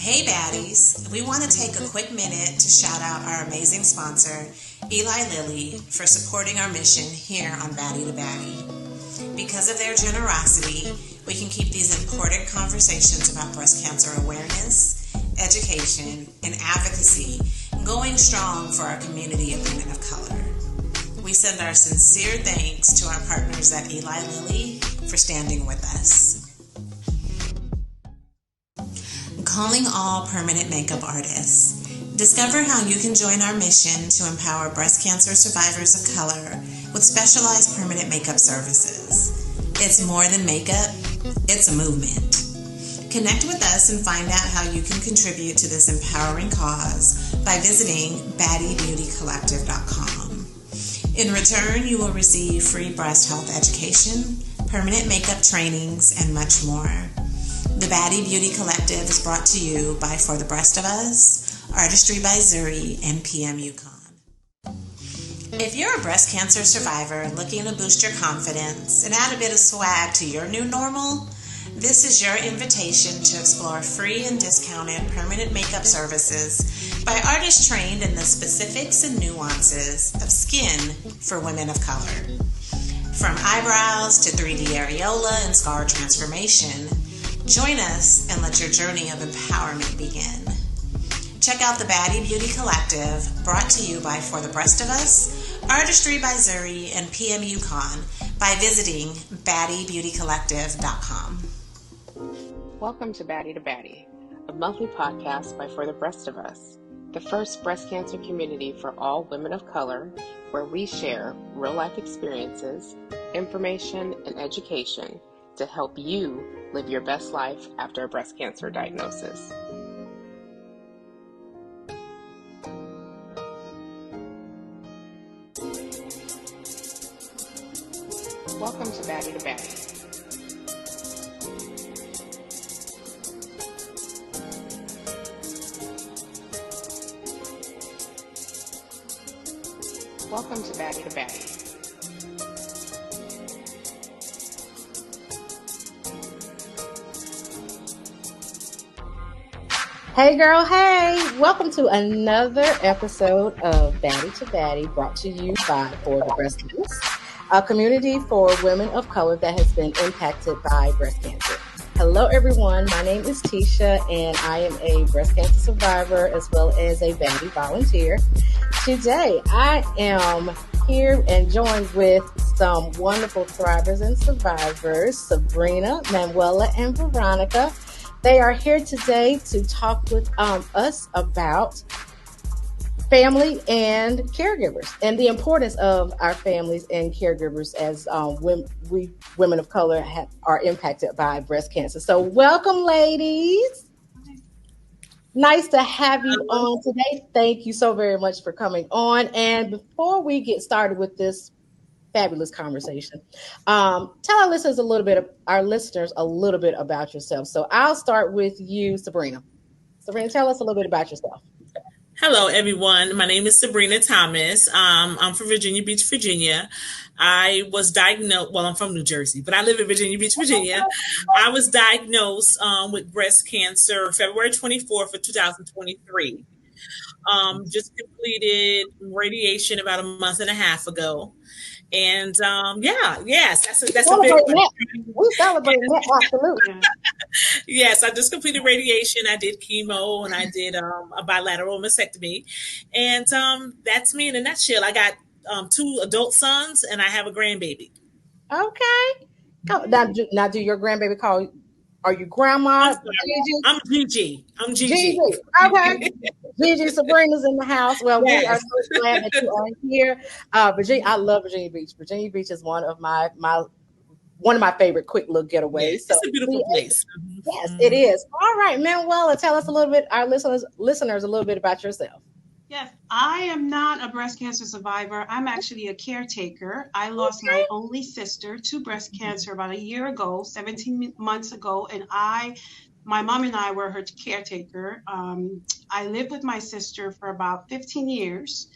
Hey Baddies, we want to take a quick minute to shout out our amazing sponsor, Eli Lilly, for supporting our mission here on Baddie to Baddie. Because of their generosity, we can keep these important conversations about breast cancer awareness, education, and advocacy going strong for our community of women of color. We send our sincere thanks to our partners at Eli Lilly for standing with us. Calling all permanent makeup artists. Discover how you can join our mission to empower breast cancer survivors of color with specialized permanent makeup services. It's more than makeup, it's a movement. Connect with us and find out how you can contribute to this empowering cause by visiting baddiebeautycollective.com. In return, you will receive free breast health education, permanent makeup trainings, and much more. The Baddie Beauty Collective is brought to you by For the Breast of Us, Artistry by Zuri, and PM Yukon. If you're a breast cancer survivor looking to boost your confidence and add a bit of swag to your new normal, this is your invitation to explore free and discounted permanent makeup services by artists trained in the specifics and nuances of skin for women of color. From eyebrows to 3D areola and scar transformation, join us and let your journey of empowerment begin. Check out the Baddie Beauty Collective, brought to you by For the Breast of Us, Artistry by Zuri, and PM Yukon by visiting baddiebeautycollective.com. Welcome to Baddie to Baddie, a monthly podcast by For the Breast of Us, the first breast cancer community for all women of color, where we share real-life experiences, information, and education to help you live your best life after a breast cancer diagnosis. Welcome to Baddie to Baddie. Welcome to Baddie to Baddie. Hey girl, hey! Welcome to another episode of Baddie to Baddie, brought to you by For the Breast of Us, a community for women of color that has been impacted by breast cancer. Hello everyone, my name is Tisha and I am a breast cancer survivor as well as a Baddie volunteer. Today I am here and joined with some wonderful thrivers and survivors, Sabrina, Manuela, and Veronica. They are here today to talk with us about family and caregivers and the importance of our families and caregivers as we women of color are impacted by breast cancer. So welcome, ladies. Nice to have you on today. Thank you so very much for coming on. And before we get started with this fabulous conversation, tell our listeners a little bit about yourself. So I'll start with you, Sabrina. Sabrina, tell us a little bit about yourself. Hello, everyone. My name is Sabrina Thomas. I'm from Virginia Beach, Virginia. I was diagnosed, well, I'm from New Jersey, but I live in Virginia Beach, Virginia. I was diagnosed with breast cancer February 24th of 2023. Just completed radiation about a month and a half ago. And that's a big one. We celebrate that, absolutely. Yes, I just completed radiation. I did chemo and I did a bilateral mastectomy. And that's me in a nutshell. I got 2 adult sons and I have a grandbaby. Okay. Now do your grandbaby call, are you grandma? I'm Gigi. Gigi. Okay. Gigi, Sabrina's in the house. Well, yes. We are so glad that you are here. Virginia, I love Virginia Beach. Virginia Beach is one of my favorite quick little getaways. Yes, it's a beautiful place. Yes, it is. All right, Manuela, tell us a little bit, our listeners a little bit about yourself. Yes, I am not a breast cancer survivor. I'm actually a caretaker. I lost my only sister to breast cancer about a year ago, 17 months ago, and my mom and I were her caretaker. I lived with my sister for about 15 years.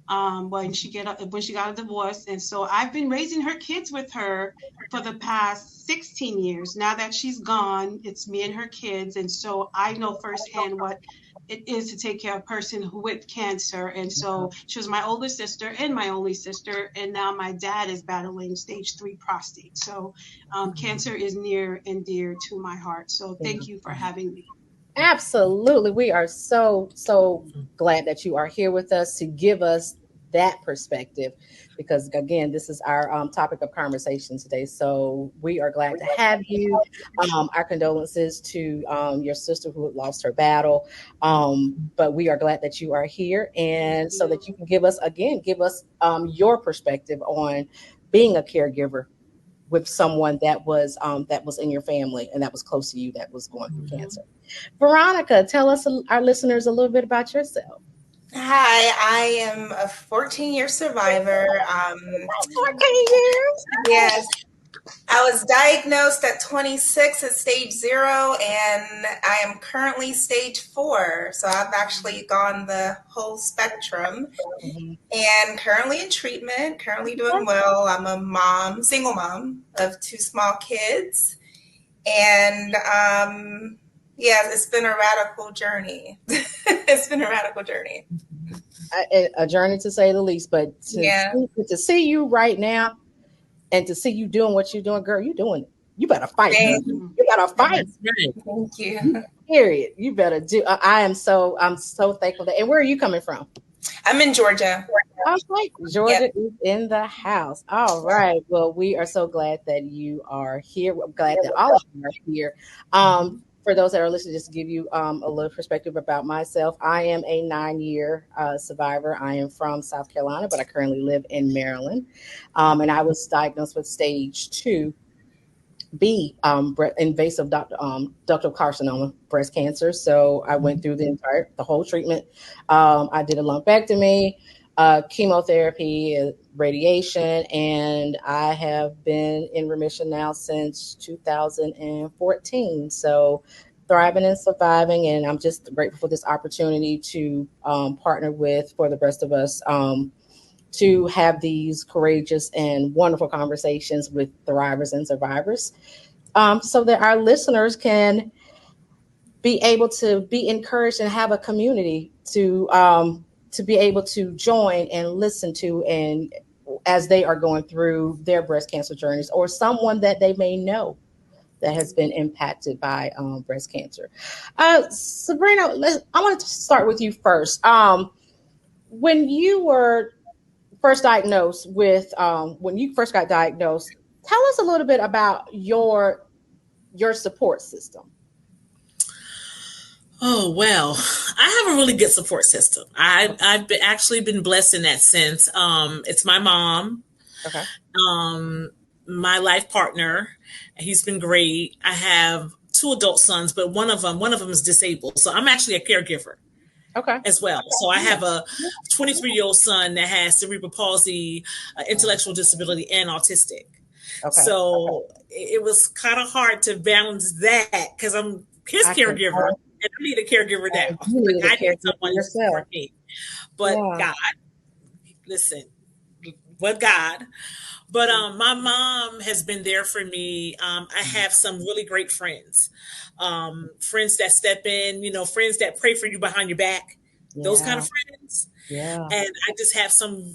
when she got a divorce. And so I've been raising her kids with her for the past 16 years. Now that she's gone, it's me and her kids. And so I know firsthand what it is to take care of a person with cancer. And so she was my older sister and my only sister. And now my dad is battling stage 3 prostate. So cancer is near and dear to my heart. So thank you for having me. Absolutely. We are so glad that you are here with us to give us that perspective, because again, this is our topic of conversation today. So we are glad to have you. Our condolences to your sister who lost her battle. But we are glad that you are here, and so that you can give us your perspective on being a caregiver with someone that was in your family and that was close to you that was going through cancer. Veronica, tell us, our listeners, a little bit about yourself. Hi, I am a 14-year survivor. 14 years? Yes. I was diagnosed at 26 at stage 0, and I am currently stage 4. So I've actually gone the whole spectrum, and currently in treatment, currently doing well. I'm a mom, single mom of 2 small kids. And yeah, it's been a radical journey. It's been a radical journey. A journey, to say the least. But to see you right now, and to see you doing what you're doing, girl, you're doing it. You better fight. You gotta fight. Thank you. Period. You better do. I'm so thankful that. And where are you coming from? I'm in Georgia. Okay, Georgia is in the house. All right. Well, we are so glad that you are here. We're glad that all of you are here. For those that are listening, just to give you a little perspective about myself, I am a 9-year survivor. I am from South Carolina, but I currently live in Maryland. And I was diagnosed with stage 2B invasive ductal carcinoma, breast cancer. So I went through the whole treatment. I did a lumpectomy, chemotherapy, radiation, and I have been in remission now since 2014. So thriving and surviving, and I'm just grateful for this opportunity to partner with For the Rest of Us, to have these courageous and wonderful conversations with thrivers and survivors, so that our listeners can be able to be encouraged and have a community to be able to join and listen to, and as they are going through their breast cancer journeys, or someone that they may know that has been impacted by breast cancer. Sabrina, I wanted to start with you first. When you were first diagnosed with, when you first got diagnosed, tell us a little bit about your support system. Oh, well, I have a really good support system. I've actually been blessed in that sense. It's my mom, Okay. My life partner. He's been great. I have 2 adult sons, but one of them is disabled. So I'm actually a caregiver. Okay. As well. So I have a 23-year-old son that has cerebral palsy, intellectual disability, and autistic. Okay. So it was kind of hard to balance that because I'm his caregiver. And I need a caregiver now. I need someone to support me. But God, listen, but God. But my mom has been there for me. I have some really great friends, friends that step in, friends that pray for you behind your back, those kind of friends. Yeah. And I just have some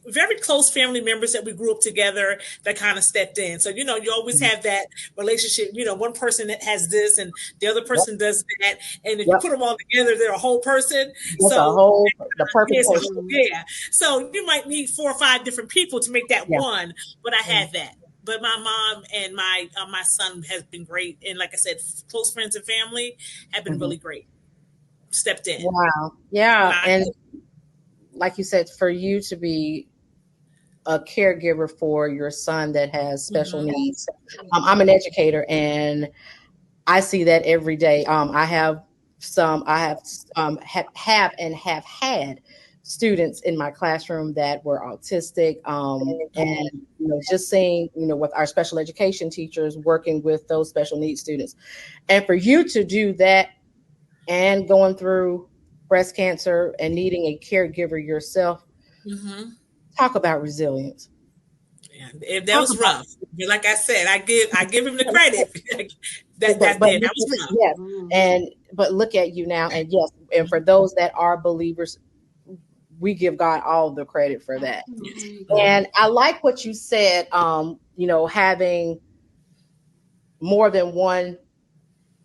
very close family members that we grew up together that kind of stepped in. So, you always have that relationship, one person that has this and the other person does that. And if you put them all together, they're a whole person. So the perfect person. Yeah. So you might need 4 or 5 different people to make that one, but I had that. But my mom and my son has been great. And like I said, close friends and family have been really great. Stepped in. Wow. Yeah. And like you said, for you to be a caregiver for your son that has special needs. I'm an educator, and I see that every day. I have had students in my classroom that were autistic, and just seeing with our special education teachers working with those special needs students, and for you to do that and going through breast cancer and needing a caregiver yourself, Mm-hmm. Talk about resilience. Yeah, that Talk was about, rough. But like I said, I give him the credit. that but that but did that was rough. yes, Mhm. and but look at you now, and yes, and for those that are believers, we give God all the credit for that. Yes. Absolutely. Mm-hmm. And I like what you said. Having more than one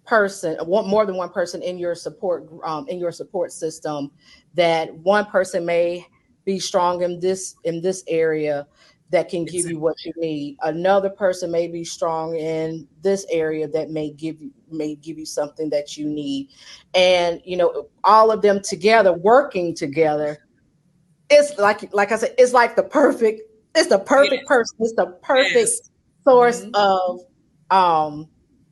more than one person in your support system, that one person may be strong in this area that can give you Exactly. what you need. Another person may be strong in this area that may give you something that you need. And all of them together, working together, it's like I said, it's the perfect Yes. person. It's the perfect Yes. source Mm-hmm. of um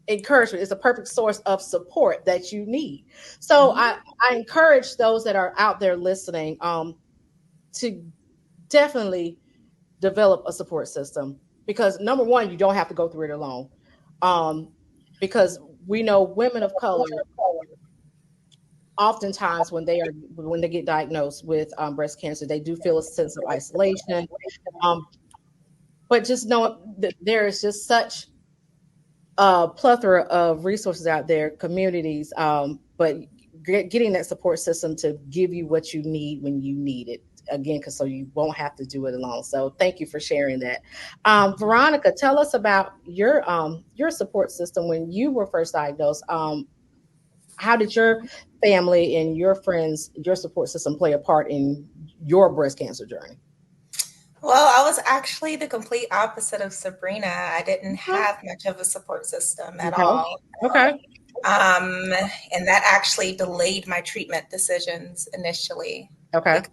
encouragement. It's a perfect source of support that you need. So Mm-hmm. I encourage those that are out there listening to definitely develop a support system, because number one, you don't have to go through it alone. Um because we know women of color, oftentimes when they get diagnosed with breast cancer, they do feel a sense of isolation. um, but just know that there is just such a plethora of resources out there, communities, but getting that support system to give you what you need when you need it, again, because so you won't have to do it alone. So thank you for sharing that. Veronica, tell us about your support system when you were first diagnosed. How did your family and your friends, your support system, play a part in your breast cancer journey? Well, I was actually the complete opposite of Sabrina. I didn't Okay. have much of a support system at Okay. all. Okay. Um, and that actually delayed my treatment decisions initially Okay. because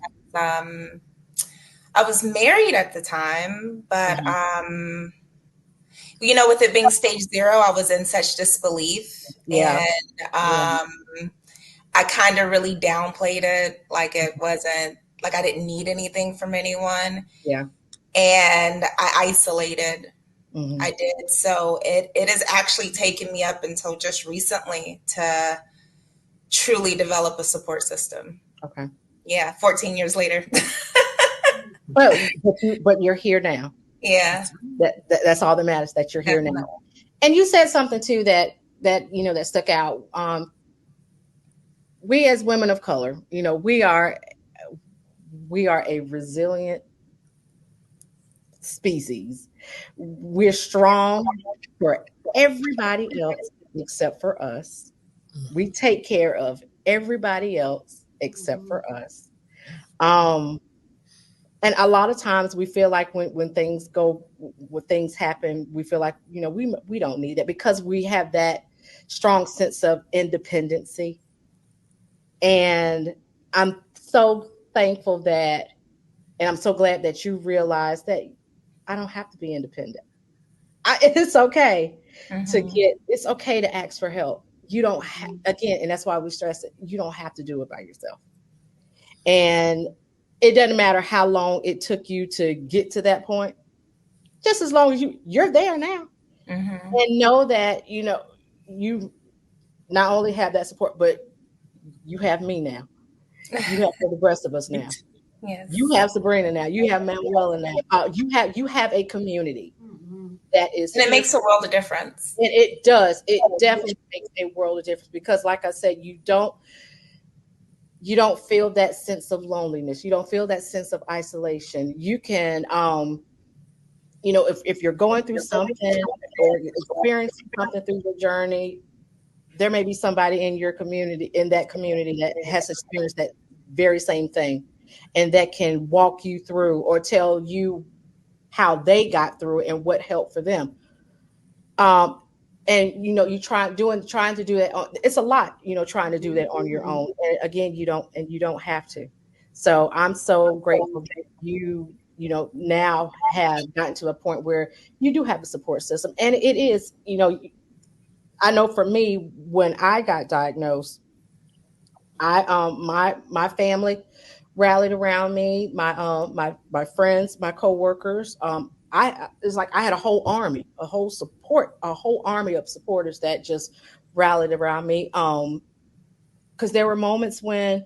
I was married at the time, but Mhm. with it being stage 0, I was in such disbelief, Yeah. and Yeah. I kind of really downplayed it, like it wasn't like I didn't need anything from anyone, Yeah. and I isolated. I Hmm. did. So it has actually taken me up until just recently to truly develop a support system. Okay. Yeah, 14 years later. But you're here now. Yeah, That's right. That's all that matters. That you're here now. definitely. And you said something too that stuck out. We as women of color, we are a resilient species. We're strong for everybody else except for us. We take care of everybody else except Mhm. for us. Um, and a lot of times we feel like when things happen, we feel like we don't need it because we have that strong sense of independency. And I'm so thankful and I'm so glad that you realize that I don't have to be independent. It's okay Hmm. it's okay to ask for help. You don't Mhm. again, and that's why we stress it. You don't have to do it by yourself. And it doesn't matter how long it took you to get to that point. Just as long as you're there now, Hmm. and know that you not only have that support, but you have me now. You have the rest of us now. You Yes. have Sabrina now. You have Manuela now. You have a community Mhm. that is And it here. makes a world of difference. And it does. It definitely makes a world of difference because, like I said, you don't feel that sense of loneliness. You don't feel that sense of isolation. You can, if you're going through something or you're experiencing something through your journey, there may be somebody in that community that has experienced that very same thing, and that can walk you through or tell you how they got through it and what helped for them. um and trying to do that it's a lot, trying to do Mhm. that on your Mhm. own, and again, you don't have to. So I'm so grateful that now have gotten to a point where you do have a support system. And it is, I know for me, when I got diagnosed, my family rallied around me, my friends, my coworkers. I It's like I had a whole army of supporters that just rallied around me. Because there were moments when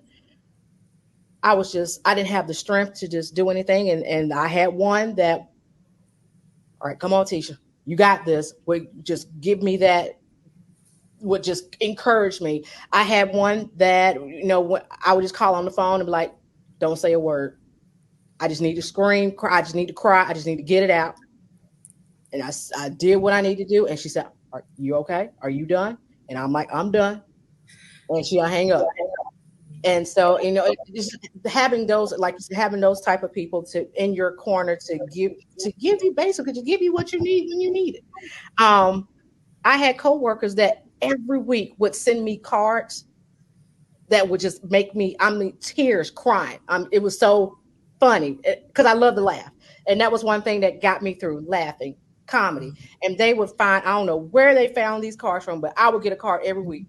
I didn't have the strength to just do anything. And I had one that, all right, come on, Tisha, you got this. Would just give me that, would just encourage me. I had one that, I would just call on the phone and be like, don't say a word. I just need to scream, cry. I just need to cry. I just need to get it out. And I did what I need to do. And she said, are you okay? Are you done? And I'm like, I'm done. And she'll hang up. And so, just having those, like having those type of people to in your corner to give you basically to give you what you need when you need it. I had coworkers that every week would send me cards that would just make me, tears, crying. It was so funny because I love to laugh. And that was one thing that got me through, laughing, comedy. And they would find, I don't know where they found these cards from, but I would get a card every week.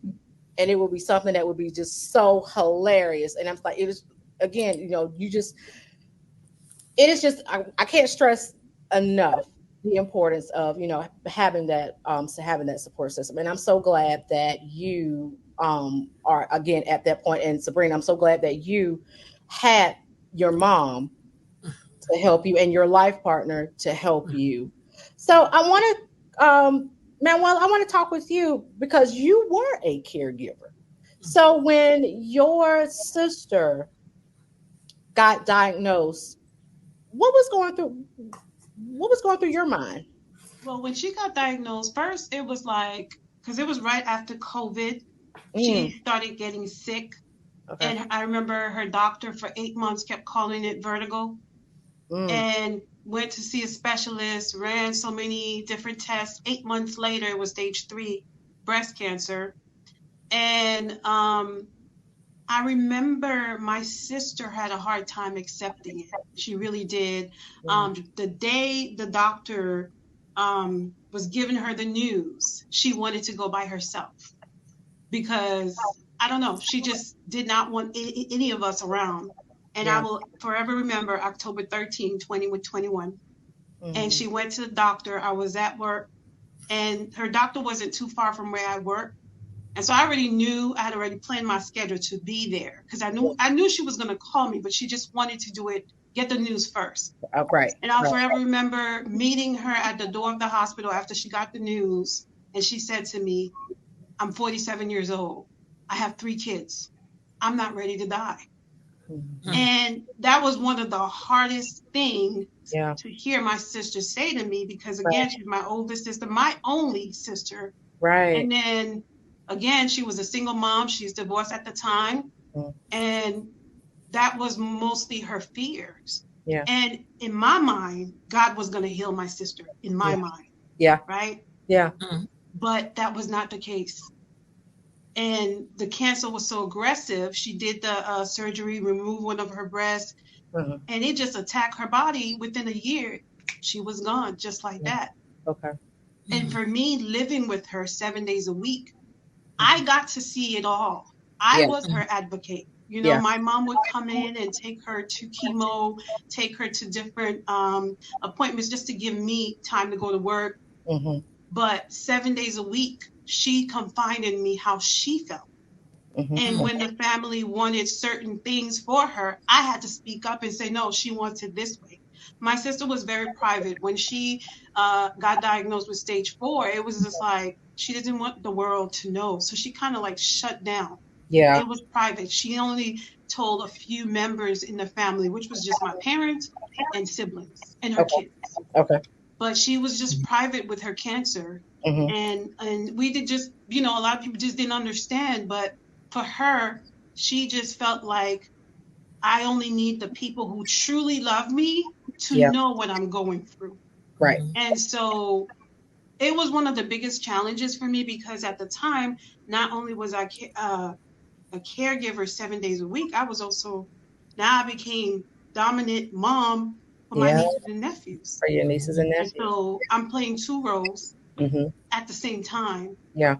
And it would be something that would be just so hilarious. And I'm like, it was, again, I can't stress enough the importance of, having that support system. And I'm so glad that you are again at that point. And Sabrina, I'm so glad that you had your mom to help you and your life partner to help you. So I want to, Manuela, I want to talk with you because you were a caregiver. So when your sister got diagnosed, what was going through your mind? Well, when she got diagnosed, first it was like, because it was right after COVID, she started getting sick. Okay. And I remember her doctor for 8 months kept calling it vertigo. And went to see a specialist, ran so many different tests. 8 months later, it was stage 3 breast cancer. And I remember my sister had a hard time accepting it. She really did. The day the doctor was giving her the news, she wanted to go by herself because, I don't know, she just did not want any of us around. And I will forever remember October 13, 2021. And she went to the doctor. I was at work, and her doctor wasn't too far from where I work. And so I had already planned my schedule to be there because I knew she was going to call me, but she just wanted to get the news first. Oh, right. And I'll forever remember meeting her at the door of the hospital after she got the news. And she said to me, I'm 47 years old. I have 3 kids. I'm not ready to die. And that was one of the hardest things to hear my sister say to me because, again, she's my oldest sister, my only sister. Right. And then, again, she was a single mom. She's divorced at the time. And that was mostly her fears. Yeah. And in my mind, God was going to heal my sister, in my mind. Yeah. Right? Yeah. But that was not the case. And the cancer was so aggressive. She did the surgery, remove one of her breasts, and it just attacked her body. Within a year, she was gone, just like that. Okay. And for me, living with her 7 days a week, I got to see it all. I was her advocate. My mom would come in and take her to chemo, take her to different appointments just to give me time to go to work. But 7 days a week, she confided in me how she felt. And when the family wanted certain things for her, I had to speak up and say, no, she wants it this way. My sister was very private. When she got diagnosed with stage 4, it was just like, she didn't want the world to know. So she kind of like shut down. Yeah. It was private. She only told a few members in the family, which was just my parents and siblings and her kids. Okay. But she was just private with her cancer. And we did just, a lot of people just didn't understand. But for her, she just felt like I only need the people who truly love me to know what I'm going through. Right. And so it was one of the biggest challenges for me because at the time, not only was I a caregiver 7 days a week, now I became dominant mom for my nieces and nephews. For your nieces and nephews. And so I'm playing 2 roles at the same time. Yeah.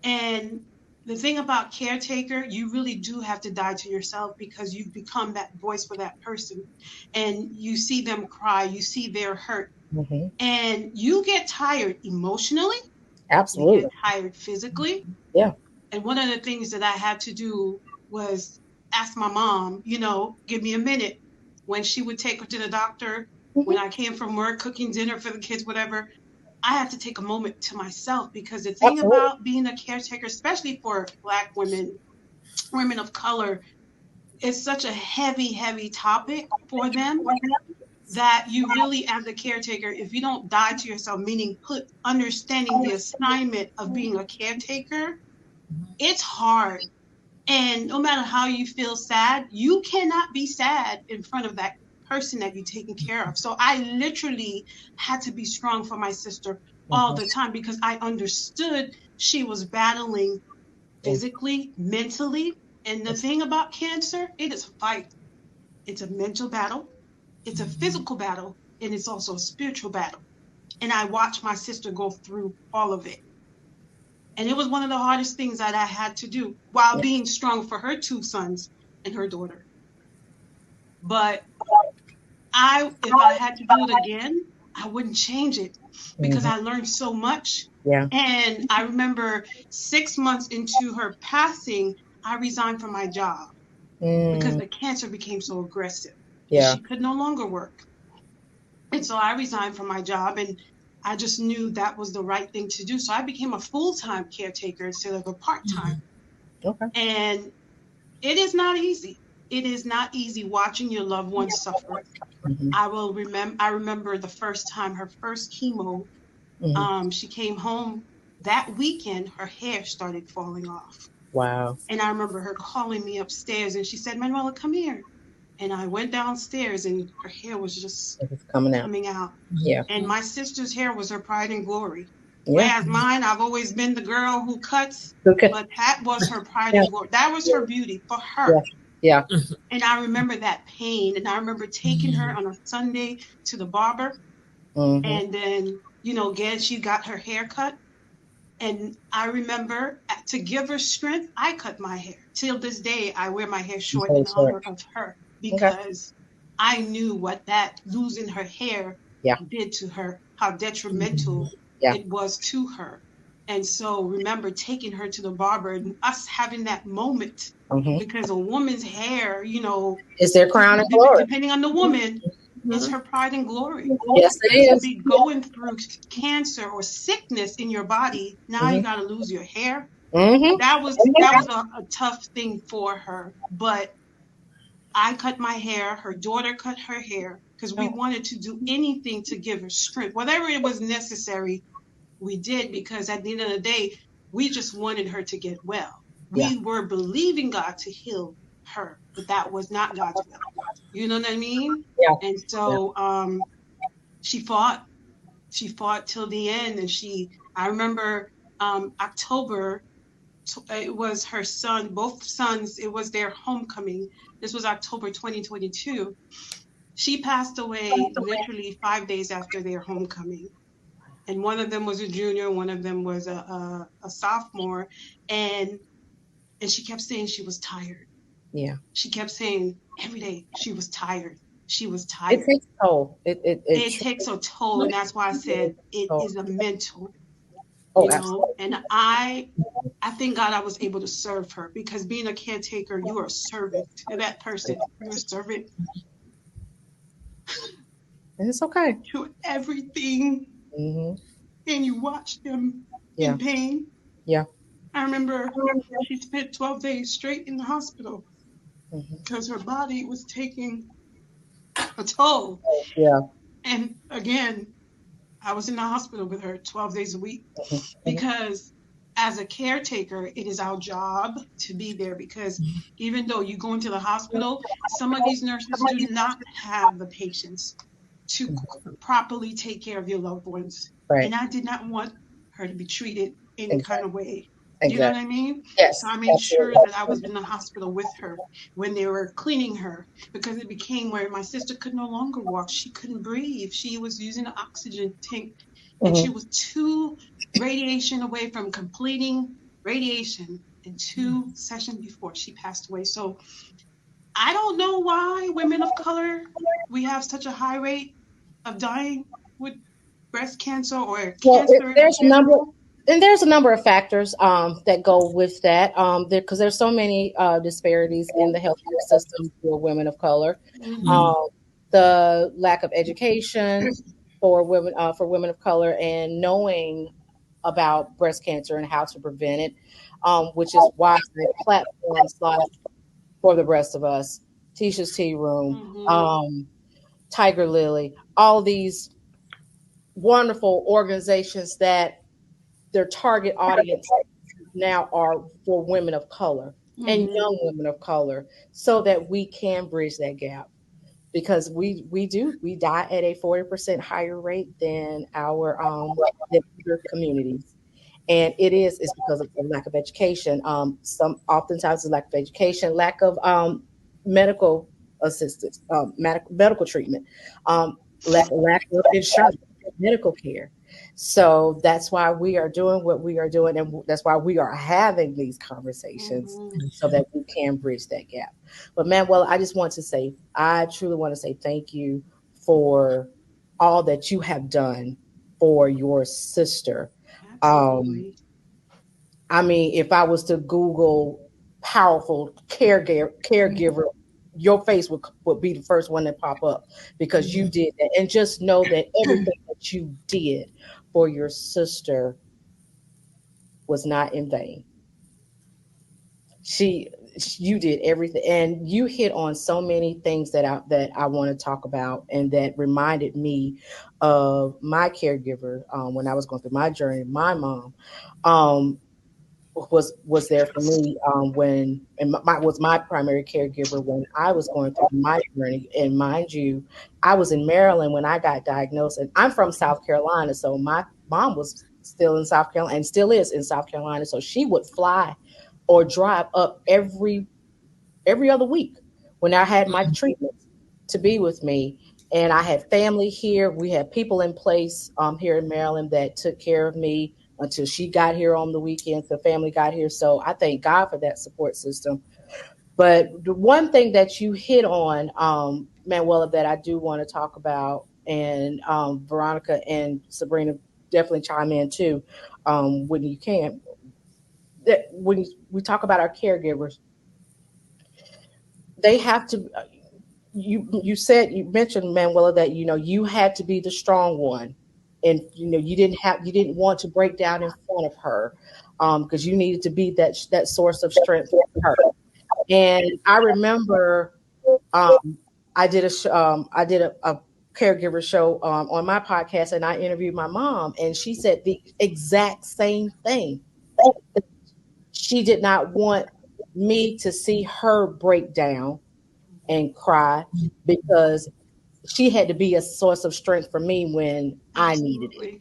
And the thing about caretaker, you really do have to die to yourself because you've become that voice for that person. And you see them cry, you see their hurt. And you get tired emotionally. Absolutely. You get tired physically. Yeah. And one of the things that I had to do was ask my mom, give me a minute. When she would take her to the doctor, when I came from work, cooking dinner for the kids, whatever, I had to take a moment to myself, because the thing about being a caretaker, especially for Black women, women of color, it's such a heavy, heavy topic for them that you really, as a caretaker, if you don't die to yourself, meaning put understanding the assignment of being a caretaker, it's hard. And no matter how you feel sad, you cannot be sad in front of that person that you're taking care of. So I literally had to be strong for my sister all the time, because I understood she was battling physically, mentally. And the thing about cancer, it is a fight. It's a mental battle, it's a physical battle, and it's also a spiritual battle. And I watched my sister go through all of it. And it was one of the hardest things that I had to do while being strong for her 2 sons and her daughter. But if I had to do it again, I wouldn't change it, because I learned so much. Yeah. And I remember 6 months into her passing, I resigned from my job because the cancer became so aggressive. Yeah. She could no longer work. And so I resigned from my job, and I just knew that was the right thing to do. So I became a full-time caretaker instead of a part-time. Okay. And it is not easy. It is not easy watching your loved ones suffer. I remember the first time, her first chemo, she came home that weekend, her hair started falling off. Wow. And I remember her calling me upstairs, and she said, Manuela, come here. And I went downstairs, and her hair was just coming out. Yeah. And my sister's hair was her pride and glory. Yeah. Whereas mine, I've always been the girl who cuts, but that was her pride and glory. That was her beauty for her. Yeah. And I remember that pain. And I remember taking her on a Sunday to the barber. And then, again, she got her hair cut. And I remember, to give her strength, I cut my hair. Till this day, I wear my hair short in honor of her, because I knew what that losing her hair did to her, how detrimental it was to her. And so remember taking her to the barber and us having that moment, because a woman's hair, is their crown and glory. Depending on the woman, it's her pride and glory. Yes, it is. To be going through cancer or sickness in your body, now you got to lose your hair. That was a tough thing for her. But I cut my hair. Her daughter cut her hair, because we wanted to do anything to give her strength. Whatever it was necessary, we did, because at the end of the day, we just wanted her to get well. We were believing God to heal her, but that was not God's will. You know what I mean? Yeah. And so she fought till the end. And I remember October, it was her son, both sons, it was their homecoming. This was October 2022. She passed away literally 5 days after their homecoming. And one of them was a junior, one of them was a sophomore. And she kept saying she was tired. Yeah. She kept saying every day she was tired. She was tired. It takes a toll. It takes a toll. And that's why I said it is a mental. Absolutely. And I thank God I was able to serve her, because being a caretaker, you are a servant to that person. You're a servant. And it's okay. To everything. And you watch them in pain. Yeah. I remember she spent 12 days straight in the hospital because her body was taking a toll. Yeah. And again, I was in the hospital with her 12 days a week because as a caretaker, it is our job to be there, because even though you go into the hospital, some of these nurses do not have the patience to properly take care of your loved ones. Right. And I did not want her to be treated any kind of way. Exactly. You know what I mean? Yes. So I made sure that I was in the hospital with her when they were cleaning her, because it became where my sister could no longer walk. She couldn't breathe. She was using an oxygen tank, and she was 2 radiation away from completing radiation in 2 sessions before she passed away. So I don't know why women of color, we have such a high rate of dying with breast cancer or cancer. And there's a number of factors that go with that, because there's so many disparities in the healthcare system for women of color. Mm-hmm. Um, the lack of education for women of color, and knowing about breast cancer and how to prevent it, which is why the platforms like For the Rest of Us, Tisha's Tea Room, Mm-hmm. Tiger Lily, all these wonderful organizations that their target audience now are for women of color and Mm-hmm. young women of color, so that we can bridge that gap, because we die at a 40% higher rate than our than other communities. And it's because of the lack of education. Some oftentimes the lack of education, lack of medical assistance, medical treatment, lack of insurance, medical care. So that's why we are doing what we are doing, and that's why we are having these conversations, Mm-hmm. so that we can bridge that gap. But Manuela, I truly want to say thank you for all that you have done for your sister. Um, Absolutely. I mean, if I was to Google powerful caregiver, your face would be the first one that pop up, because you did that. And just know that everything that you did for your sister was not in vain. She you did everything, and you hit on so many things that I want to talk about, and that reminded me of my caregiver, when I was going through my journey. My mom, um, was there for me, when and was my primary caregiver when I was going through my journey. And mind you, I was in Maryland when I got diagnosed, and I'm from South Carolina, so my mom was still in South Carolina and still is in South Carolina. So she would fly or drive up every other week when I had my treatments to be with me. And I had family here. We had people in place here in Maryland that took care of me until she got here on the weekends. The family got here. So I thank God for that support system. But the one thing that you hit on, Manuela, that I do want to talk about, and Veronica and Sabrina definitely chime in too, when you can. That when we talk about our caregivers, they have to. You mentioned, Manuela, that you had to be the strong one, and you didn't want to break down in front of her, because you needed to be that source of strength for her. And I remember, um, I did a caregiver show, on my podcast, and I interviewed my mom, and she said the exact same thing. She did not want me to see her break down and cry, because she had to be a source of strength for me when I needed it. Absolutely.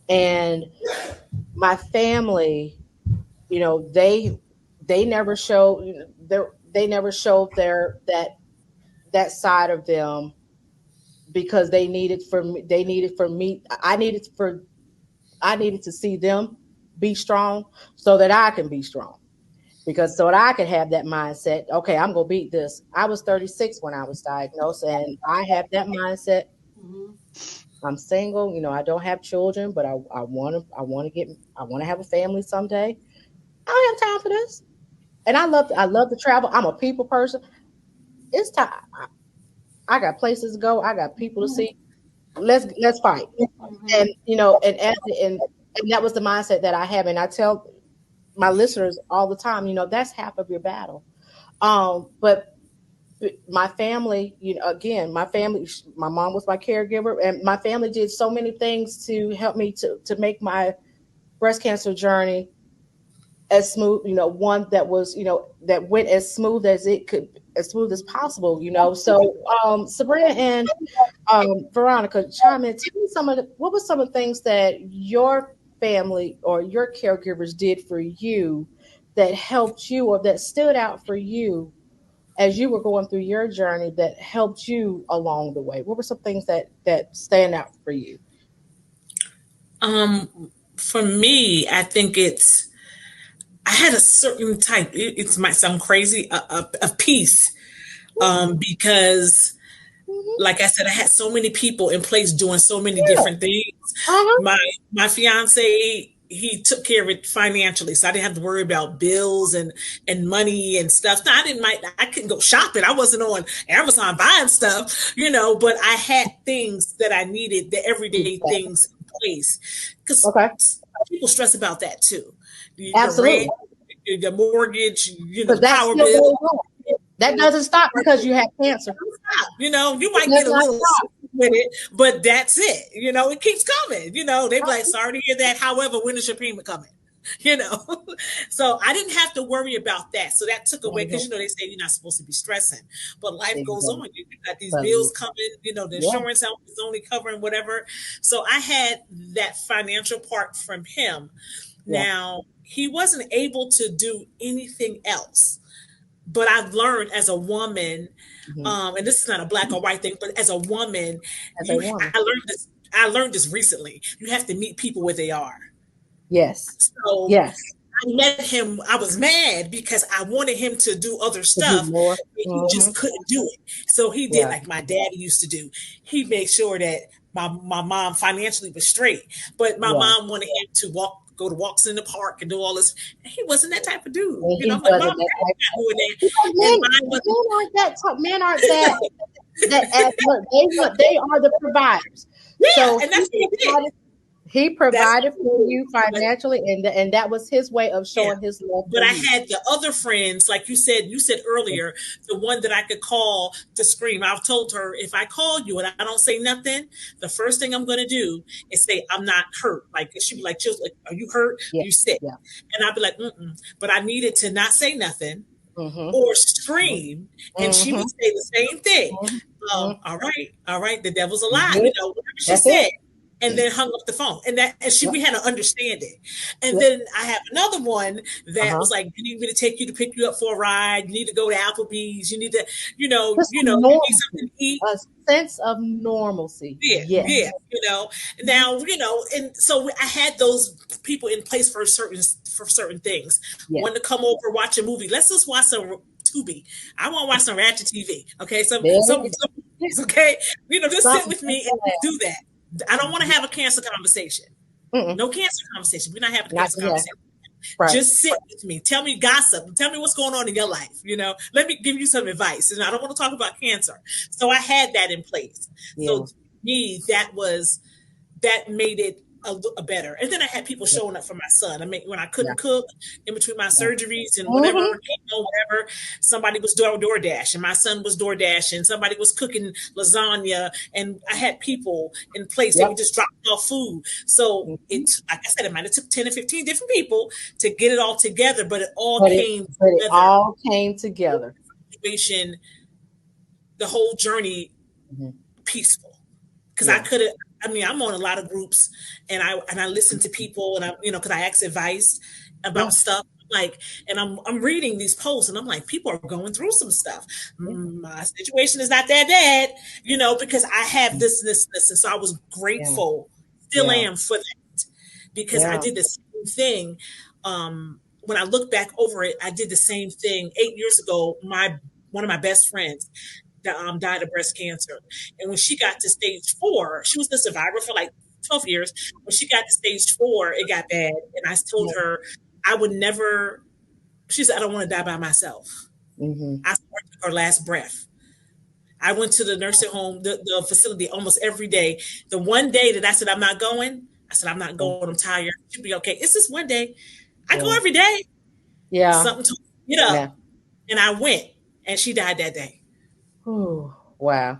And my family, they never showed they never showed that side of them, because they needed for me I needed to see them be strong, so that I can be strong, because so that I could have that mindset. Okay, I'm gonna beat this. I was 36 when I was diagnosed, and I have that mindset. Mm-hmm. I'm single. I don't have children, but I want to have a family someday. I don't have time for this, and I love to travel. I'm a people person. It's time. I got places to go. I got people to see. Let's fight. Mm-hmm. And and that was the mindset that I have, and I tell my listeners all the time. That's half of your battle. But my family, again, my mom was my caregiver, and my family did so many things to help me to make my breast cancer journey as smooth, one that was, that went as smooth as it could, as smooth as possible. So, Sabrina and Veronica, chime in. Tell me what were some of the things that your family or your caregivers did for you that helped you, or that stood out for you as you were going through your journey, that helped you along the way? What were some things that stand out for you? For me, I think I had a certain type. It might sound crazy, a piece, because Mhm. like I said, I had so many people in place doing so many different things. Uh-huh. My fiance, he took care of it financially, so I didn't have to worry about bills and money and stuff. No, I couldn't go shopping. I wasn't on Amazon buying stuff, but I had things that I needed, the everyday things in place. Because people stress about that too. Absolutely. Your rent, the mortgage, the power bill. That doesn't stop because you have cancer. You might get a little with it, but that's it. It keeps coming. They're like, sorry to hear that. However, when is your payment coming? So I didn't have to worry about that. So that took away, because they say you're not supposed to be stressing, but life goes on. You got these bills coming. The insurance is only covering whatever. So I had that financial part from him. Now, he wasn't able to do anything else. But I've learned as a woman, and this is not a black or white thing, but as a woman, I learned this recently. You have to meet people where they are. Yes. So I met him. I was mad because I wanted him to do other stuff. He just couldn't do it. So he did like my daddy used to do. He made sure that my mom financially was straight, but my mom wanted him to go to walks in the park and do all this. He wasn't that type of dude. I'm like, Mom, not doing that. Men aren't that. They are the providers. Yeah, so and that's what he did. He provided for you financially, and that was his way of showing his love. But I had the other friends, like you said earlier, the one that I could call to scream. I've told her, if I call you and I don't say nothing, the first thing I'm going to do is say, I'm not hurt. Like, she'd be like, are you hurt? Are you sick? Yeah. And I'd be like, but I needed to not say nothing or scream. And she would say the same thing. All right. The devil's a lie. Whatever she said. And then hung up the phone, and we had to understand it. And then I have another one that was like, "You need me to take you to pick you up for a ride. You need to go to Applebee's. You need to, you need something to eat." A sense of normalcy. Yeah. Now, and so I had those people in place for certain things. One to come over, watch a movie. Let's just watch some Tubi. I want to watch some Ratchet TV. Okay, some okay. Just sit with me and do that. I don't want to have a cancer conversation. No cancer conversation. We're not having a cancer conversation. Right. Just sit with me. Tell me gossip. Tell me what's going on in your life. Let me give you some advice. And I don't want to talk about cancer. So I had that in place. So to me, that made it a better. And then I had people showing up for my son. I mean, when I couldn't cook in between my surgeries and whatever, somebody was DoorDash, and my son was DoorDash, and somebody was cooking lasagna, and I had people in place that would just drop off food. So it's, like I said, it might have took 10 or 15 different people to get it all together, but it all came together. The whole journey peaceful. Because I'm on a lot of groups, and I listen to people, and because I ask advice about stuff. And I'm reading these posts, and I'm like, people are going through some stuff. My situation is not that bad, because I have this, and so I was grateful, still am for that, because I did the same thing. When I look back over it, I did the same thing 8 years ago. One of my best friends died of breast cancer. And when she got to stage 4, she was the survivor for like 12 years. When she got to stage 4, it got bad. And I told her I would never, she said, I don't want to die by myself. I took her last breath. I went to the nursing home, the facility almost every day. The one day that I said, I'm not going, I'm I'm tired. She'll be okay. It's just one day. I go every day. Something to get up. And I went, and she died that day. Ooh, wow.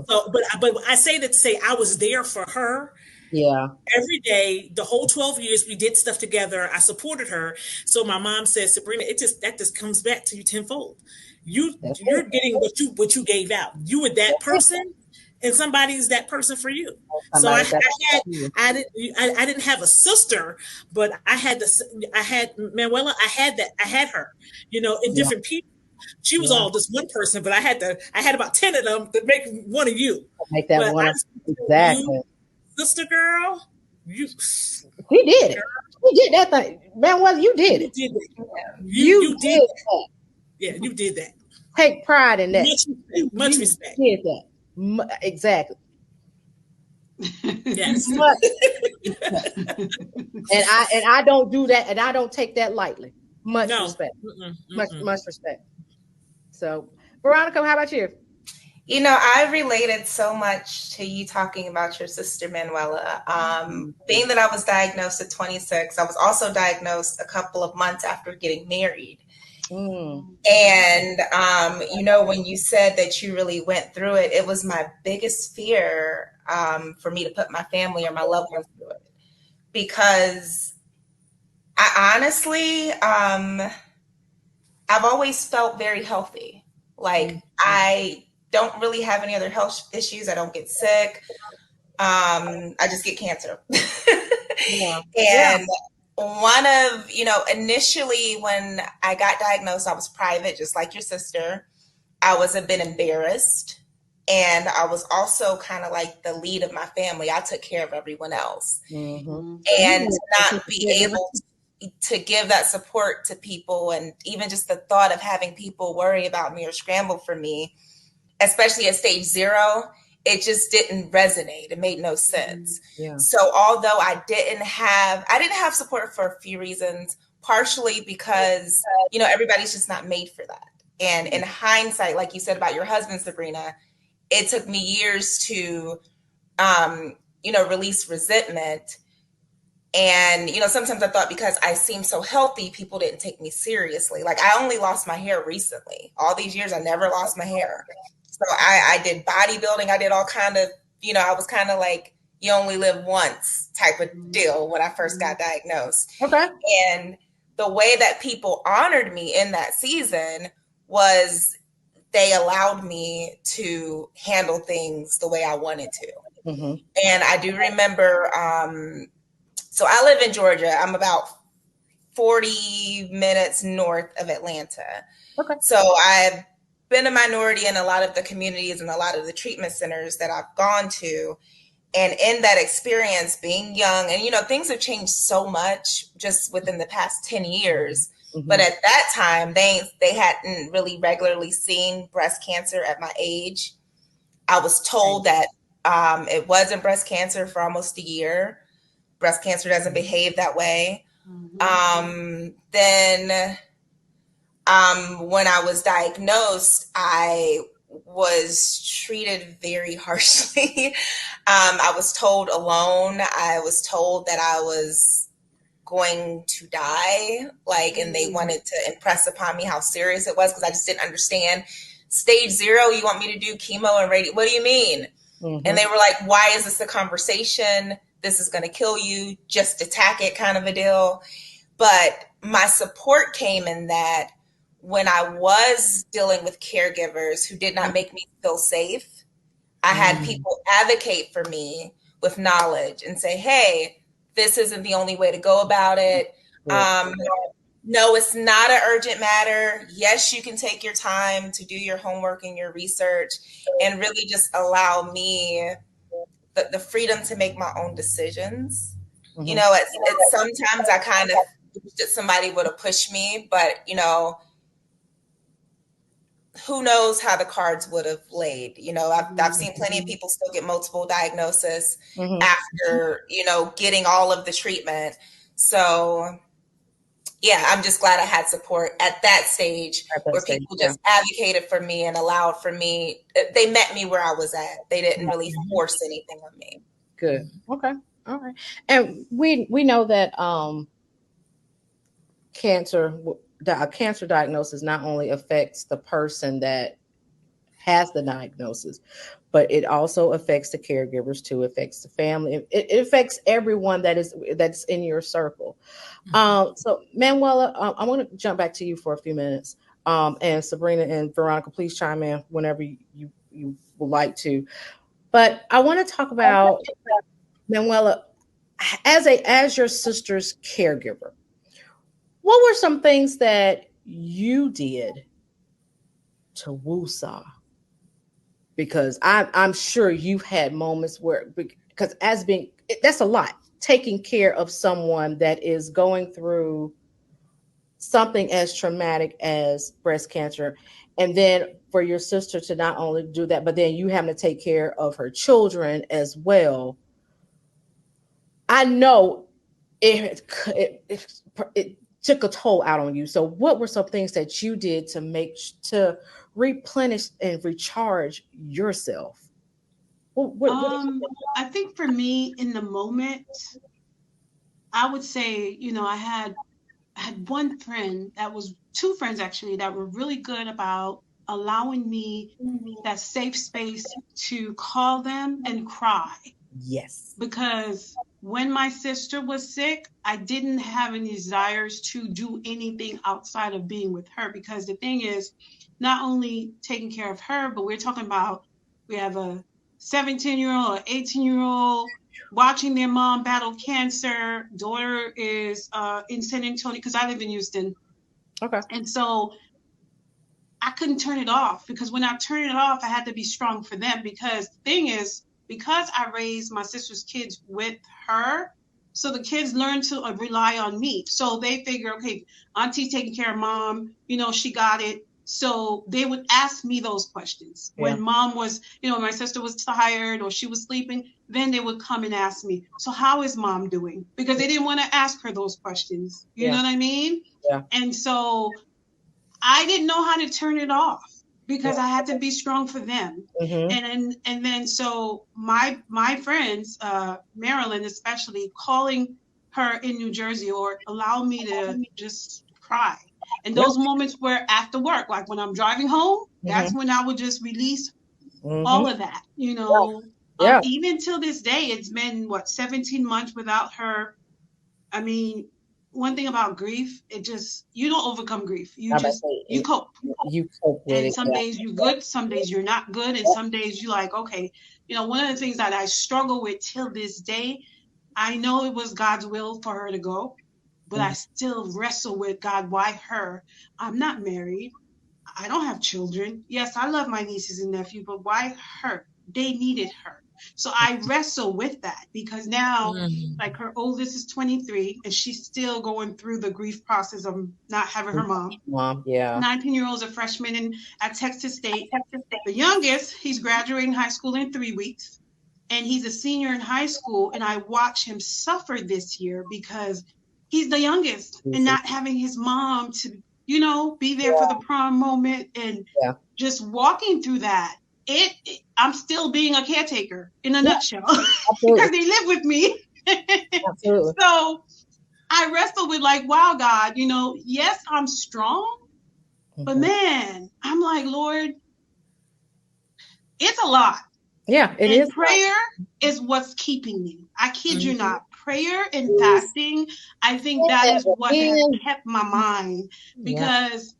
So, but I say that to say I was there for her. Every day, the whole 12 years we did stuff together. I supported her. So my mom said, Sabrina, that just comes back to you tenfold. You're getting what you gave out. You were that person, and somebody's that person for you. So I didn't have a sister, but I had Manuela. I had her, in different people. She was all just one person, but I had about 10 of them to make one of you. Make that one exactly. Sister girl, he did it. He did that thing. Manuela, you did it. You did that. Yeah, you did that. Take pride in that. Much respect. You did that. Exactly. Yes. And I don't do that, and I don't take that lightly. Much No. respect. Mm-mm, Much mm-mm. respect. So, Veronica, how about you? You know, I related so much to you talking about your sister Manuela. Being that I was diagnosed at 26, I was also diagnosed a couple of months after getting married. And, you know, when you said that you really went through it, it was my biggest fear for me to put my family or my loved ones through it. Because I honestly, I've always felt very healthy. Like, I don't really have any other health issues. I don't get sick. I just get cancer. And one of, you know, initially when I got diagnosed, I was private, just like your sister. I was a bit embarrassed. And I was also kind of like the lead of my family. I took care of everyone else. And to not be able to give that support to people, and even just the thought of having people worry about me or scramble for me, especially at stage 0, it just didn't resonate. It made no sense. So although I didn't have support for a few reasons, partially because, you know, everybody's just not made for that. And in hindsight, like you said about your husband, Sabrina, it took me years to, you know, release resentment. And, you know, sometimes I thought because I seemed so healthy, people didn't take me seriously. Like, I only lost my hair recently. All these years, I never lost my hair. So I did bodybuilding. I did all kind of, you know, I was kind of like, you only live once type of deal when I first got diagnosed. And the way that people honored me in that season was they allowed me to handle things the way I wanted to. And I do remember, so I live in Georgia. I'm about 40 minutes north of Atlanta. So I've been a minority in a lot of the communities and a lot of the treatment centers that I've gone to. And in that experience, being young, and, you know, things have changed so much just within the past 10 years. But at that time, they hadn't really regularly seen breast cancer at my age. I was told that it wasn't breast cancer for almost a year. Breast cancer doesn't behave that way. Then when I was diagnosed, I was treated very harshly. I was told alone. I was told that I was going to die, like, and they wanted to impress upon me how serious it was, because I just didn't understand. Stage 0, you want me to do chemo and radio? What do you mean? And they were like, why is this a conversation? This is going to kill you. Just attack it, kind of a deal. But my support came in that when I was dealing with caregivers who did not make me feel safe, I had people advocate for me with knowledge and say, hey, this isn't the only way to go about it. No, it's not an urgent matter. Yes, you can take your time to do your homework and your research, and really just allow me the freedom to make my own decisions. You know, it's sometimes I kind of wish that somebody would have pushed me, but, you know, who knows how the cards would have laid. You know, I've seen plenty of people still get multiple diagnoses after, you know, getting all of the treatment. So yeah, I'm just glad I had support at that stage where people just advocated for me and allowed for me. They met me where I was at. They didn't really force anything on me. Good. Okay. All right. And we know that a cancer diagnosis not only affects the person that has the diagnosis, but it also affects the caregivers too. It affects the family. It affects everyone that's in your circle. So Manuela, I want to jump back to you for a few minutes. And Sabrina and Veronica, please chime in whenever you would like to. But I want to talk about Manuela as your sister's caregiver. What were some things that you did to woosah? Because I'm sure you've had moments where, because that's a lot, taking care of someone that is going through something as traumatic as breast cancer, and then for your sister to not only do that, but then you having to take care of her children as well. I know it took a toll out on you. So what were some things that you did to replenish and recharge yourself? I think for me in the moment, I would say, I had one friend two friends actually that were really good about allowing me that safe space to call them and cry. Yes. Because when my sister was sick, I didn't have any desires to do anything outside of being with her. Because the thing is, not only taking care of her, but we're talking about, we have a 17-year-old, an 18-year-old watching their mom battle cancer. Daughter is in San Antonio, because I live in Houston. Okay. And so I couldn't turn it off, because when I turned it off, I had to be strong for them. Because the thing is, because I raised my sister's kids with her, so the kids learn to rely on me. So they figure, okay, auntie's taking care of mom, she got it. So they would ask me those questions. Yeah. When mom was, my sister was tired or she was sleeping, then they would come and ask me, so how is mom doing? Because they didn't want to ask her those questions. You know what I mean? Yeah. And so I didn't know how to turn it off, because I had to be strong for them. Mm-hmm. And then so my friends, Maryland especially, calling her in New Jersey or allow me to just cry. And those moments were after work, like when I'm driving home, that's when I would just release all of that, Yeah. Even till this day, it's been 17 months without her. I mean, one thing about grief, you don't overcome grief. You cope. You cope with it. And some days you're good, some days you're not good, and some days you're like, okay. One of the things that I struggle with till this day, I know it was God's will for her to go, but I still wrestle with, God, why her? I'm not married. I don't have children. Yes, I love my nieces and nephews, but why her? They needed her. So I wrestle with that, because now, like, her oldest is 23 and she's still going through the grief process of not having her mom. 19-year-old's a freshman at Texas State. The youngest, he's graduating high school in 3 weeks, and he's a senior in high school. And I watch him suffer this year because he's the youngest and not having his mom to, be there for the prom moment and just walking through that. I'm still being a caretaker in a nutshell because they live with me. Absolutely. So I wrestle with, like, wow, God, yes, I'm strong, but man, I'm like, Lord, it's a lot. Yeah, it is. Prayer is what's keeping me. I kid you not. Prayer and fasting, I think that is what has kept my mind, because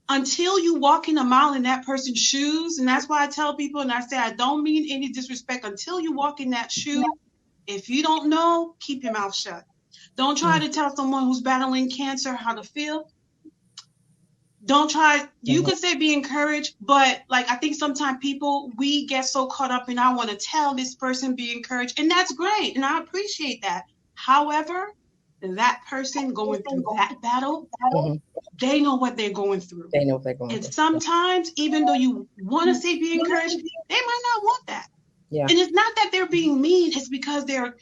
until you walk in a mile in that person's shoes, and that's why I tell people, and I say, I don't mean any disrespect, until you walk in that shoe, if you don't know, keep your mouth shut. Don't try to tell someone who's battling cancer how to feel. Don't try. You could say be encouraged, but like, I think sometimes we get so caught up in, I want to tell this person be encouraged, and that's great, and I appreciate that. However, that person going through that battle, they know what they're going through. They know what they're going through. And sometimes, even though you want to say be encouraged, they might not want that. Yeah. And it's not that they're being mean. It's because they're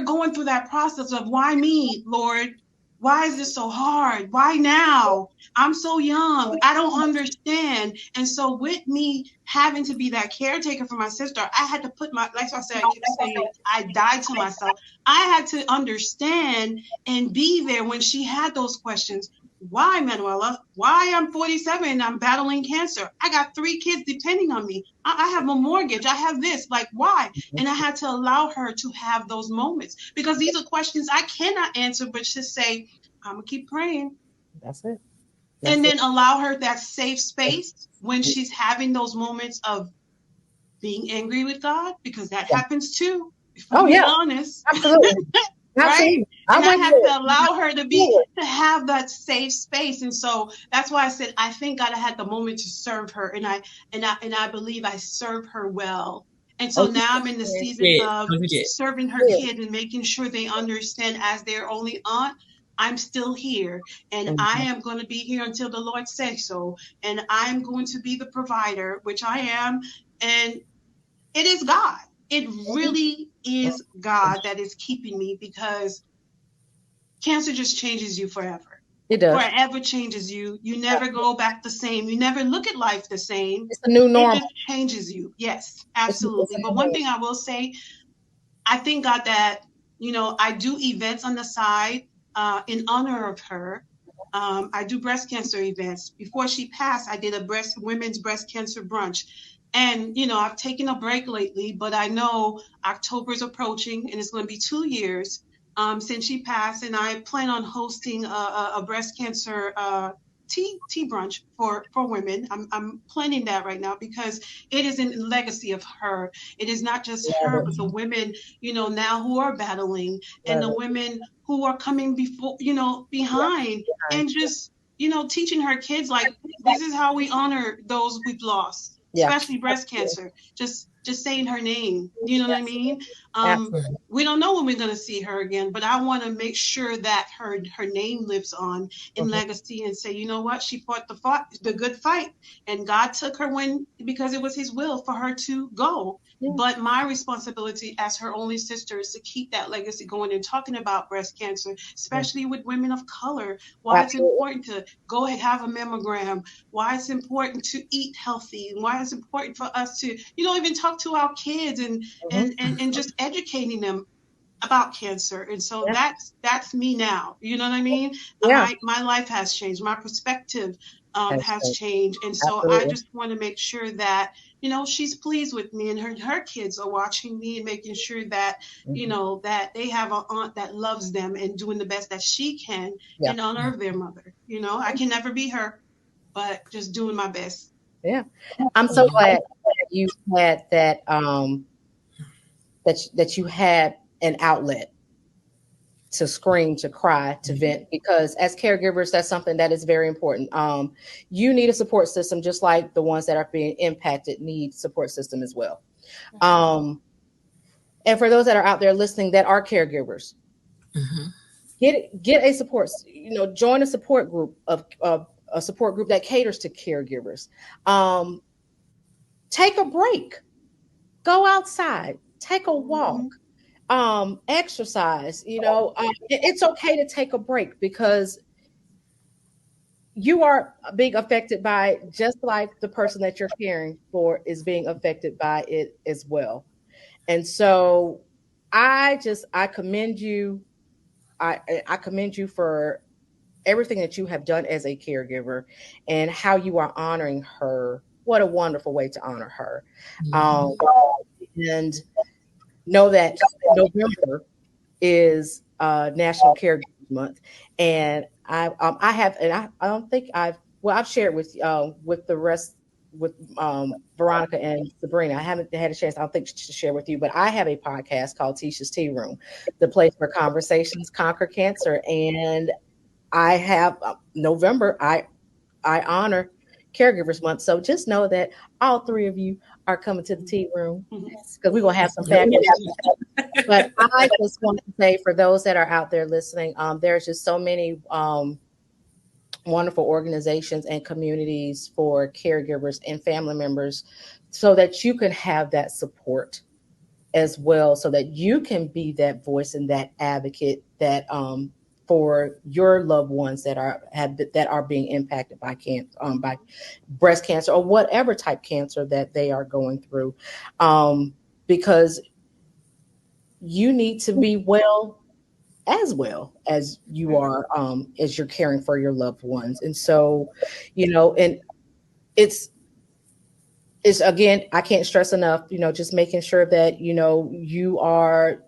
going through that process of, why me, Lord? Why is this so hard? Why now? I'm so young. I don't understand. And so with me having to be that caretaker for my sister, I had to put like I said, I keep saying, I died to myself. I had to understand and be there when she had those questions. Why, Manuela? Why I'm 47 and I'm battling cancer? I got 3 kids depending on me. I have a mortgage. I have this. Like, why? And I had to allow her to have those moments, because these are questions I cannot answer, but just say, I'm going to keep praying. That's it. And then allow her that safe space when she's having those moments of being angry with God, because that happens too. If we be honest. Absolutely. Right? And I had to allow her to have that safe space. And so that's why I said, I think God had the moment to serve her. And I believe I serve her well. And so now I'm in the season of serving her kid and making sure they understand, as their only aunt, I'm still here, and I am going to be here until the Lord says so. And I'm going to be the provider, which I am. And it is God. it really is God that is keeping me, because cancer just changes you forever. It does. Forever changes you. You never go back the same. You never look at life the same. It's a new normal. It just changes you. Yes, absolutely. But one thing I will say, I thank God that, I do events on the side in honor of her. I do breast cancer events. Before she passed, I did a women's breast cancer brunch. And, I've taken a break lately, but I know October's approaching and it's going to be 2 years since she passed. And I plan on hosting a breast cancer tea brunch for women. I'm planning that right now because it is a legacy of her. It is not just her, but the women, now who are battling, and the women who are coming behind, and just, teaching her kids, like, this is how we honor those we've lost, especially breast cancer. Just saying her name, you know what I mean? We don't know when we're going to see her again, but I want to make sure that her name lives on in legacy, and say, you know what? She fought the good fight, and God took her because it was his will for her to go. But my responsibility as her only sister is to keep that legacy going and talking about breast cancer, especially with women of color, why it's important to go and have a mammogram, why it's important to eat healthy, and why it's important for us to, even talk to our kids and just educating them about cancer. And so that's me now. You know what I mean? My life has changed. My perspective has changed. And so I just want to make sure that, she's pleased with me, and her kids are watching me and making sure that, that they have an aunt that loves them and doing the best that she can in honor of their mother. I can never be her, but just doing my best. Yeah. I'm so glad that you had that, that you had an outlet to scream, to cry, to vent, because as caregivers, that's something that is very important. You need a support system, just like the ones that are being impacted need support system as well. And for those that are out there listening that are caregivers, get a support, join a support group a support group that caters to caregivers. Take a break, go outside, take a walk. Exercise, it's okay to take a break, because you are being affected by it, just like the person that you're caring for is being affected by it as well. And so I commend you. I commend you for everything that you have done as a caregiver and how you are honoring her. What a wonderful way to honor her. And know that November is National Caregivers Month, and I don't think I've shared with the rest, with Veronica and Sabrina. I haven't had a chance, I don't think, to share with you, but I have a podcast called Tisha's Tea Room, the place where conversations conquer cancer, and I have November. I honor Caregivers Month, so just know that all three of you are coming to the tea room, because we're gonna have some fabulous. But I just want to say, for those that are out there listening, there's just so many wonderful organizations and communities for caregivers and family members, so that you can have that support as well, so that you can be that voice and that advocate that for your loved ones that are being impacted by by breast cancer or whatever type cancer that they are going through, because you need to be well as you are, as you're caring for your loved ones. And so, and it's again, I can't stress enough, just making sure that, you are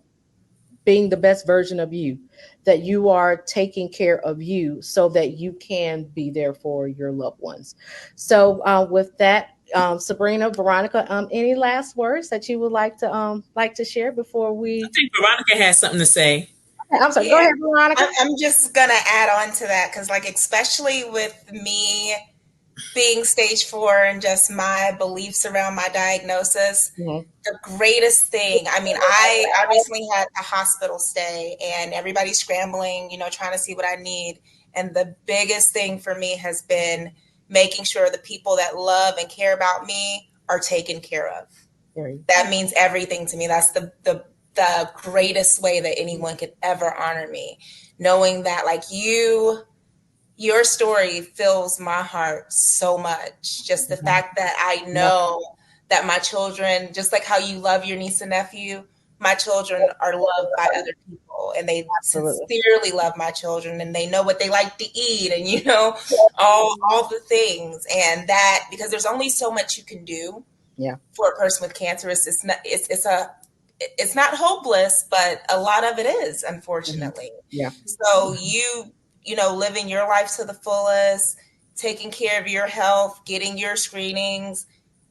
being the best version of you, that you are taking care of you, so that you can be there for your loved ones. So with that, Sabrina, Veronica, any last words that you would like to share before we? I think Veronica has something to say. I'm sorry. Go ahead, Veronica. I'm just gonna add on to that, because, especially with me being stage 4 and just my beliefs around my diagnosis, the greatest thing, I recently had a hospital stay, and everybody's scrambling, trying to see what I need. And the biggest thing for me has been making sure the people that love and care about me are taken care of. That means everything to me. That's the greatest way that anyone could ever honor me. Knowing that like your story fills my heart so much. Just the fact that I know that my children, just like how you love your niece and nephew, my children are loved by other people, and they sincerely love my children, and they know what they like to eat, and you know, all the things. And that, because there's only so much you can do for a person with cancer. It's not hopeless, but a lot of it is, unfortunately. So you know, living your life to the fullest, taking care of your health, getting your screenings,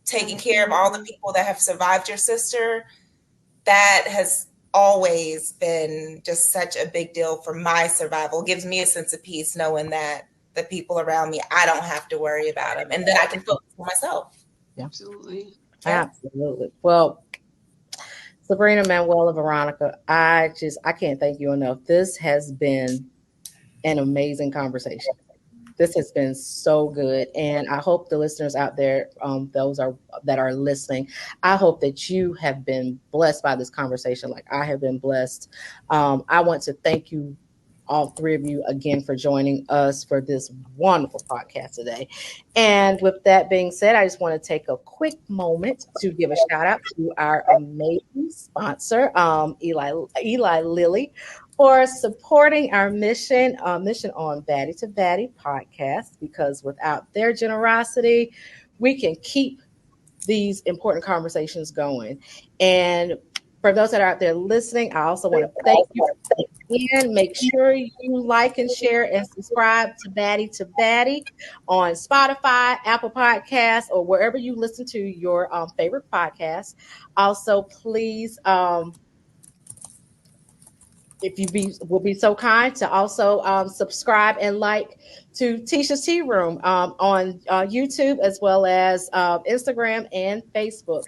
taking care of all the people that have survived your sister, that has always been just such a big deal for my survival. It gives me a sense of peace knowing that the people around me, I don't have to worry about them, and then I can focus on myself. Absolutely. Well, Sabrina, Manuela, Veronica, I can't thank you enough. This has been an amazing conversation. This has been so good, and I hope the listeners out there, that are listening, I hope that you have been blessed by this conversation like I have been blessed. I want to thank you, all three of you, again for joining us for this wonderful podcast today. And with that being said, I just want to take a quick moment to give a shout out to our amazing sponsor, Eli Lilly, for supporting our mission on Baddie to Baddie podcast, because without their generosity, we can keep these important conversations going. And for those that are out there listening, I also want to thank you again. Make sure you like and share and subscribe to Baddie on Spotify, Apple Podcasts, or wherever you listen to your favorite podcasts. Also, please, if you will be so kind to also subscribe and like to Tisha's Tea Room on YouTube, as well as Instagram and Facebook.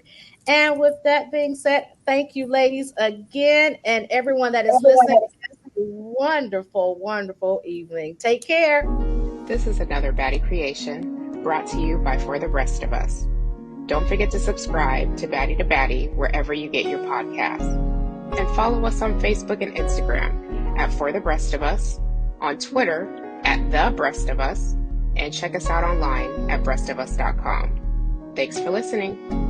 And with that being said, thank you, ladies, again, and everyone that is listening. Wonderful, wonderful evening. Take care. This is another Baddie creation brought to you by For the Rest of Us. Don't forget to subscribe to Baddie wherever you get your podcasts. And follow us on Facebook and Instagram at For the Breast of Us, on Twitter at The Breast of Us, and check us out online at breastofus.com. Thanks for listening.